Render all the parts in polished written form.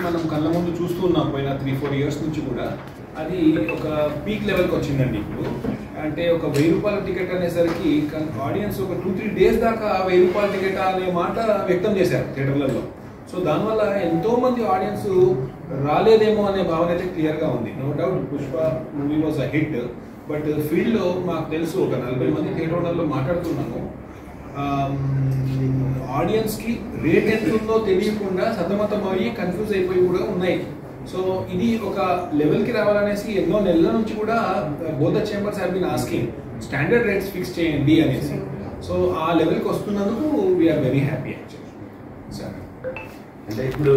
మనం కళ్ళ ముందు చూస్తూ ఉన్నాం పోయిన 3-4 ఇయర్స్ నుంచి కూడా. అది ఒక పీక్ లెవెల్కి వచ్చిందండి ఇప్పుడు. అంటే ఒక 1000 రూపాయల టికెట్ అనేసరికి ఆడియన్స్ ఒక 2-3 డేస్ దాకా 1000 రూపాయల టికెట్ అనే మాట వ్యక్తం చేశారు థియేటర్లలో. సో దానివల్ల ఎంతోమంది ఆడియన్స్ రాలేదేమో అనే భావన అయితే క్లియర్గా ఉంది. No doubt Pushpa movie was a hit. But ఫీల్డ్లో మాకు తెలుసు ఒక 40 మంది థియేటర్ ఓనర్లో మాట్లాడుతున్నాము. ఆడియన్స్కి రేట్ ఎంత ఉందో తెలియకుండా సతమతం అయ్యి కన్ఫ్యూజ్ అయిపోయి కూడా ఉన్నాయి. సో ఇది ఒక లెవెల్కి రావాలనేసి ఎన్నో నెలల నుంచి కూడా both the chambers have been asking standard rates fix చేయండి అనేసి. సో ఆ లెవెల్కి వస్తున్నందుకు వీఆర్ వెరీ హ్యాపీ యాక్చువల్లీ. సరే అంటే ఇప్పుడు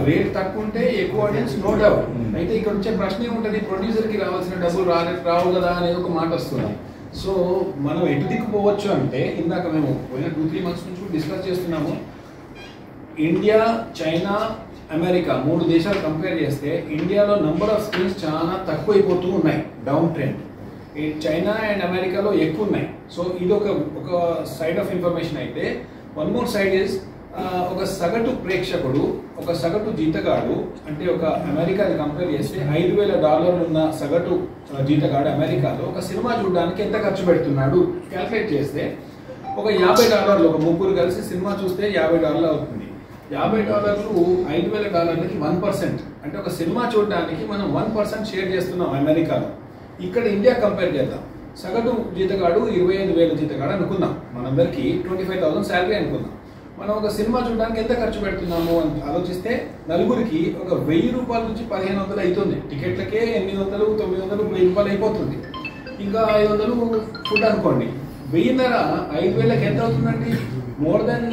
రేట్ తక్కువ ఉంటే ఎక్కువ ఆడియన్స్, నో డౌట్. అయితే ఇక్కడ వచ్చే ప్రశ్న ఏముంటుంది, ప్రొడ్యూసర్కి రావాల్సిన డబ్బులు రావు కదా అనేది ఒక మాట వస్తుంది. సో మనం ఎటు దిక్కుపోవచ్చు అంటే ఇందాక మేము పోయిన 2-3 మంత్స్ నుంచి డిస్కస్ చేస్తున్నాము. ఇండియా, చైనా, అమెరికా 3 దేశాలు కంపేర్ చేస్తే ఇండియాలో నంబర్ ఆఫ్ స్క్రీన్స్ చాలా తక్కువైపోతూ ఉన్నాయి, డౌన్ ట్రెండ్. చైనా అండ్ అమెరికాలో ఎక్కువ ఉన్నాయి. సో ఇది ఒక సైడ్ ఆఫ్ ఇన్ఫర్మేషన్. అయితే వన్ మోర్ సైడ్ ఇస్ ఒక సగటు ప్రేక్షకుడు, ఒక సగటు జీతగాడు, అంటే ఒక అమెరికాని కంపేర్ చేస్తే $5,000 ఉన్న సగటు జీతగాడు అమెరికాలో ఒక సినిమా చూడడానికి ఎంత ఖర్చు పెడుతున్నాడు క్యాల్కులేట్ చేస్తే ఒక $50, ఒక ముగ్గురు కలిసి సినిమా చూస్తే $50 అవుతుంది. $50 $5,000కి 1%. అంటే ఒక సినిమా చూడడానికి మనం 1% షేర్ చేస్తున్నాం అమెరికాలో. ఇక్కడ ఇండియా కంపేర్ చేద్దాం. సగటు జీతగాడు 25,000 జీతగాడు అనుకుందాం, మనందరికీ 25,000 శాలరీ అనుకుందాం. మనం ఒక సినిమా చూడడానికి ఎంత ఖర్చు పెడుతున్నాము అని ఆలోచిస్తే నలుగురికి ఒక 1,000 రూపాయల నుంచి 1,500 అవుతుంది. టికెట్లకే 800, 900, 1,000 రూపాయలు అయిపోతుంది. ఇంకా 500 ఫుడ్ అనుకోండి. 1,500 5,000కి ఎంత అవుతుందండి? More than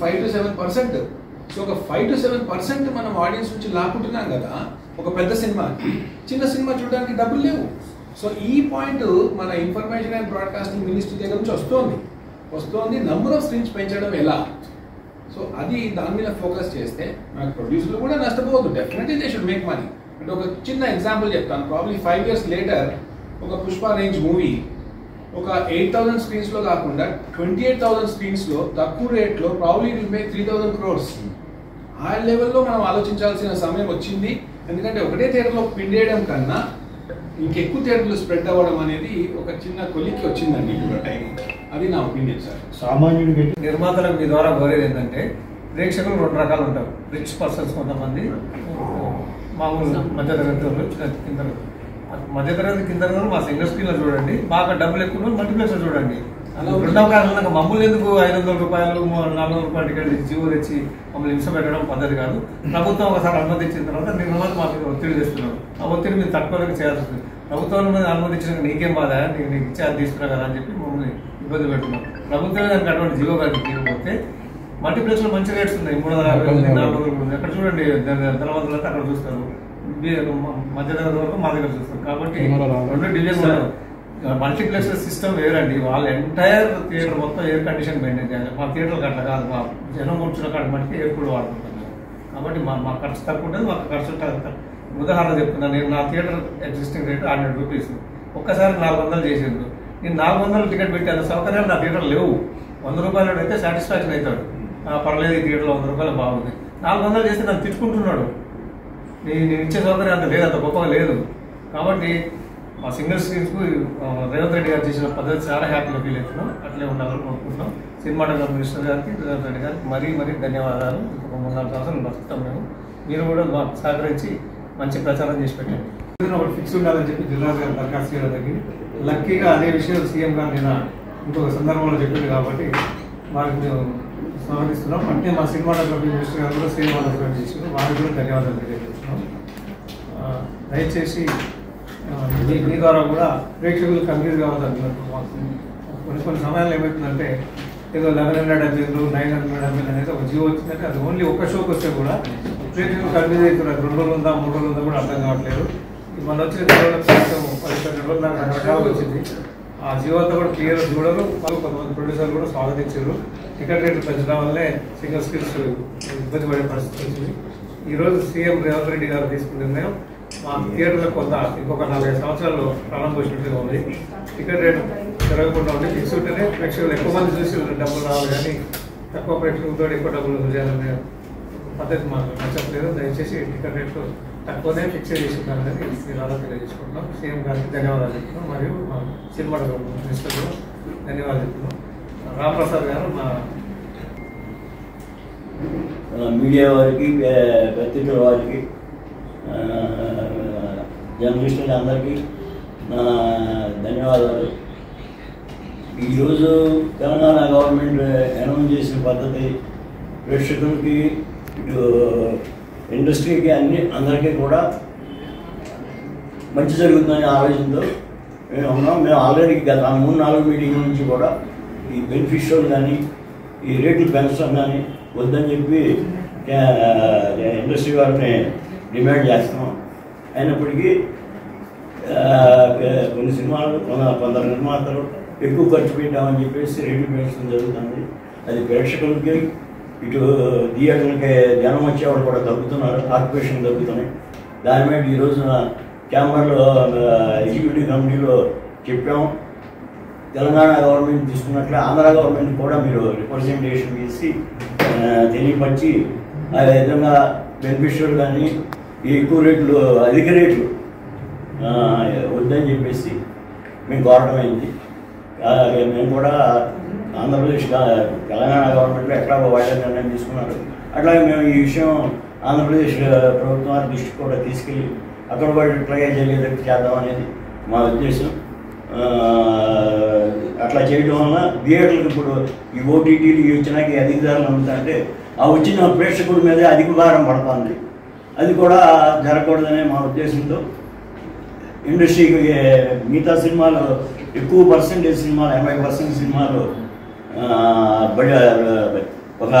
5-7%. సో ఒక 5-7% మనం ఆడియన్స్ నుంచి లాక్కుంటున్నాం కదా ఒక పెద్ద సినిమాకి. చిన్న సినిమా చూడడానికి డబ్బులు లేవు. సో ఈ పాయింట్ మన ఇన్ఫర్మేషన్ అండ్ బ్రాడ్కాస్టింగ్ మినిస్ట్రీ దగ్గర నుంచి వస్తోంది. నంబర్ ఆఫ్ స్క్రీన్స్ పెంచడం ఎలా? సో అది దాని మీద ఫోకస్ చేస్తే నాకు ప్రొడ్యూసర్లు కూడా నష్టపోవద్దు. Definitely they should make money. అంటే ఒక చిన్న ఎగ్జాంపుల్ చెప్తాను. ప్రాబ్లీ 5 years లేటర్ ఒక పుష్ప రేంజ్ మూవీ ఒక 8,000 స్క్రీన్స్లో కాకుండా 28,000 స్క్రీన్స్లో తక్కువ రేట్లో ప్రాబ్లీ విల్ మేక్ 3,000 crores. ఆ లెవెల్లో మనం ఆలోచించాల్సిన సమయం వచ్చింది. ఎందుకంటే ఒకటే థియేటర్లో పిండేయడం కన్నా ఇంకెక్కువ థియేటర్లు స్ప్రెడ్ అవ్వడం అనేది ఒక చిన్న కొలిక్కి వచ్చిందండి ఇప్పుడు టైం. అది నా ఒపీనియన్ సార్. సామాన్యుడికి నిర్మాతలకు మీ ద్వారా కోరేది ఏంటంటే ప్రేక్షకులు 2 రకాలు ఉంటారు. రిచ్ పర్సన్స్ కొంతమంది, మామూలు మధ్యతరగతి కింద మా సింగిల్ స్క్రీన్లో చూడండి. బాగా డబ్బులు ఎక్కువ మల్టీప్లెక్స్లో చూడండి. రెండవ కారణంగా మమ్మల్ని ఎందుకు 500 రూపాయలు 400 రూపాయల టికెట్ జీవో తెచ్చి మమ్మల్ని హింస పెట్టడం పద్ధతి కాదు. ప్రభుత్వం ఒకసారి అనుమతి ఇచ్చిన తర్వాత నిర్మాత మా మీద ఒత్తిడి చేస్తున్నారు. ఆ ఒత్తిడి మీరు తక్కువగా చేయాల్సి వస్తుంది. ప్రభుత్వం మీద అనుమతించిన నీకేం బాధ, నీకు ఇచ్చే అది తీసుకున్నా కదా అని చెప్పి మమ్మల్ని ఇబ్బంది పెట్టున్నాం. ప్రభుత్వమే దానికి అటువంటి జీవో కానీ తీయకపోతే మల్టీప్లెక్స్లో మంచి రేట్స్ ఉన్నాయి. 350, 400. ఎక్కడ చూడండి ధనవంతులు అంటే అక్కడ చూస్తారు, మధ్యతరగతి వరకు మా దగ్గర చూస్తారు. కాబట్టి 2 డివిజన్ మల్టీప్లెక్స్ సిస్టమ్ వేరండి. వాళ్ళ ఎంటైర్ థియేటర్ మొత్తం ఎయిర్ కండిషన్ మెయింటైన్ చేయాలి. మా థియేటర్కి అట్లా కాదు, మా జనం కూర్చున్న కాడ మట్టి ఎయిర్ కూడా వాడుకుంటాం. కాబట్టి మా ఖర్చు తక్కువ ఉంటుంది, మాకు ఖర్చు ఉదాహరణ చెప్తున్నాను. నేను నా థియేటర్ ఎగ్జిస్టింగ్ రేట్ 100 రూపీస్. ఒక్కసారి 400 చేసిండు. నేను 400 టికెట్ పెట్టాను. సౌకర్యాలు నా థియేటర్ లేవు. 100 రూపాయలు అయితే సాటిస్ఫాక్షన్ అవుతాడు. పర్లేదు, ఈ థియేటర్లో 100 రూపాయలు బాగుంది. 400 చేస్తే నన్ను తిట్టుకుంటున్నాడు. నేను ఇచ్చే సౌకర్యం అంత లేదు, అంత గొప్పగా లేదు. కాబట్టి మా సింగిల్ స్క్రీన్స్కు రేవంత్ రెడ్డి గారు చేసిన పద్ధతి చాలా హ్యాపీగా ఫీల్ అవుతున్నాం. అట్లే ఉండాలని కోరుకుంటున్నాం. సినిమాటోగ్రఫీ మినిస్టర్ గారికి, రేవంత్ రెడ్డి గారికి మరీ ధన్యవాదాలు. ఒక 3-4 సంవత్సరాలు బతుకుతాం మేము. మీరు కూడా మాకు సహకరించి మంచి ప్రచారం చేసి పెట్టండి. ఒకటి ఫిక్స్ ఉండాలని చెప్పి జిల్లా గారు దరఖాస్తు చేయడం జరిగింది. లక్కీగా అదే విషయం సీఎం గారు నేను ఇంకొక సందర్భంలో చెప్పింది కాబట్టి వారికి మేము స్వాగతిస్తున్నాం. అంటే మా సినిమాటోగ్రఫీ మినిస్టర్ గారు కూడా సేమ్ ఆలోచన చేస్తున్నారు. వారికి కూడా ధన్యవాదాలు తెలియజేస్తున్నాం. దయచేసి మీ ద్వారా కూడా ప్రేక్షకులు కన్ఫ్యూజ్ కావద్దంటున్నారు. కొన్ని సమయాల్లో ఏమవుతుందంటే ఏదో 1100 ఎంఎల్ 900 ఎంఎల్ అనేది ఒక జీవో వచ్చిందంటే అది ఓన్లీ ఒక్క షోకి వస్తే కూడా ప్రేక్షకులు కన్ఫ్యూజ్ అవుతున్నారు. 2 రోజులు ఉందా 3 రోజులు ఉందా కూడా అర్థం కావట్లేదు. మన వచ్చిన 10 రోజుల దాకా వచ్చింది. ఆ జీవోతో కూడా క్లియర్ చూడరు. కొంతమంది ప్రొడ్యూసర్లు కూడా స్వాగతించారు. టికెట్ రేట్లు పెంచడం వల్లే సింగిల్ స్క్రీన్స్ ఇబ్బంది పడే పరిస్థితి వచ్చింది. ఈరోజు సీఎం రేవంత్ రెడ్డి గారు తీసుకున్న నిర్ణయం మా థియేటర్లో కొంత ఇంకొక 4-5 సంవత్సరాలు ప్రాణం పోసినట్టుగా ఉంది. టికెట్ రేటు జరగకుండా ఉండి ఫిక్స్ ఉంటేనే ప్రేక్షకులు ఎక్కువ మంది చూసి డబ్బులు రావాలి, కానీ తక్కువ ప్రేక్షకులతో ఎక్కువ డబ్బులు చేయాలనే పద్ధతి మాకు నచ్చట్లేదు. దయచేసి టికెట్ రేట్లు తక్కువనే ఫిక్స్ చేసుకుంటారని మీరు అలా తెలియజేసుకుంటున్నాం. సీఎం గారికి ధన్యవాదాలు చెప్తున్నాం, మరియు మా సినిమా మినిస్టర్ కూడా ధన్యవాదాలు చెప్తున్నాం. రామప్రసాద్ గారు మా మీడియా వారికి, పత్రికల వారికి, జర్నలిస్టులు అందరికీ నా ధన్యవాదాలు. ఈరోజు తెలంగాణ గవర్నమెంట్ అనౌన్స్ చేసిన పద్ధతి ప్రేక్షకులకి, ఇటు ఇండస్ట్రీకి, అందరికీ కూడా మంచి జరుగుతుందనే ఆలోచనతో మేము ఉన్నాం. మేము ఆల్రెడీ గత 3-4 మీటింగ్ల నుంచి కూడా ఈ బెనిఫిషియల్ కానీ ఈ రేట్లు పెంచడం కానీ వద్దని చెప్పి ఇండస్ట్రీ వారిని డిమాండ్ చేస్తున్నాం. అయినప్పటికీ కొన్ని సినిమాలు, కొందరు నిర్మాతలు ఎక్కువ ఖర్చు పెట్టామని చెప్పేసి రేట్లు పెంచడం జరుగుతుంది. అది ప్రేక్షకులకి, ఇటు థియేటర్లకి జనం వచ్చేవాళ్ళు కూడా తగ్గుతున్నారు, ఆక్యుపేషన్ తగ్గుతున్నాయి. దాని మీద ఈ రోజున ఛాంబర్లో ఎగ్జిక్యూటివ్ కమిటీలో చెప్పాము. తెలంగాణ గవర్నమెంట్ తీసుకున్నట్లే ఆంధ్ర గవర్నమెంట్ కూడా మీరు రిప్రజెంటేషన్ చేసి తెలియపరిచి ఆ విధంగా బెనిఫిషియల్ కానీ ఈ ఎక్కువ రేట్లు, అధిక రేట్లు వద్దని చెప్పేసి మేము కోరడం అయింది. మేము కూడా ఆంధ్రప్రదేశ్, తెలంగాణ గవర్నమెంట్లో ఎట్లా వాళ్ళ నిర్ణయం తీసుకున్నారు, అట్లాగే మేము ఈ విషయం ఆంధ్రప్రదేశ్ ప్రభుత్వం వారి దృష్టికి కూడా తీసుకెళ్ళి అక్కడ కూడా ఇట్లాగే జరిగేటట్టు చేద్దాం అనేది మా ఉద్దేశం. అట్లా చేయడం వల్ల థియేటర్లకు ఇప్పుడు ఈ ఓటీటీలు వచ్చినాక అధిక ధరలు అమ్ముతుంటే ఆ వచ్చిన ప్రేక్షకుడి మీదే అధిక భారం పడుతుంది. అది కూడా జరగకూడదనే మా ఉద్దేశంతో ఇండస్ట్రీకి మిగతా సినిమాలు ఎక్కువ పర్సెంటేజ్ సినిమాలు 80% సినిమాలు ఒక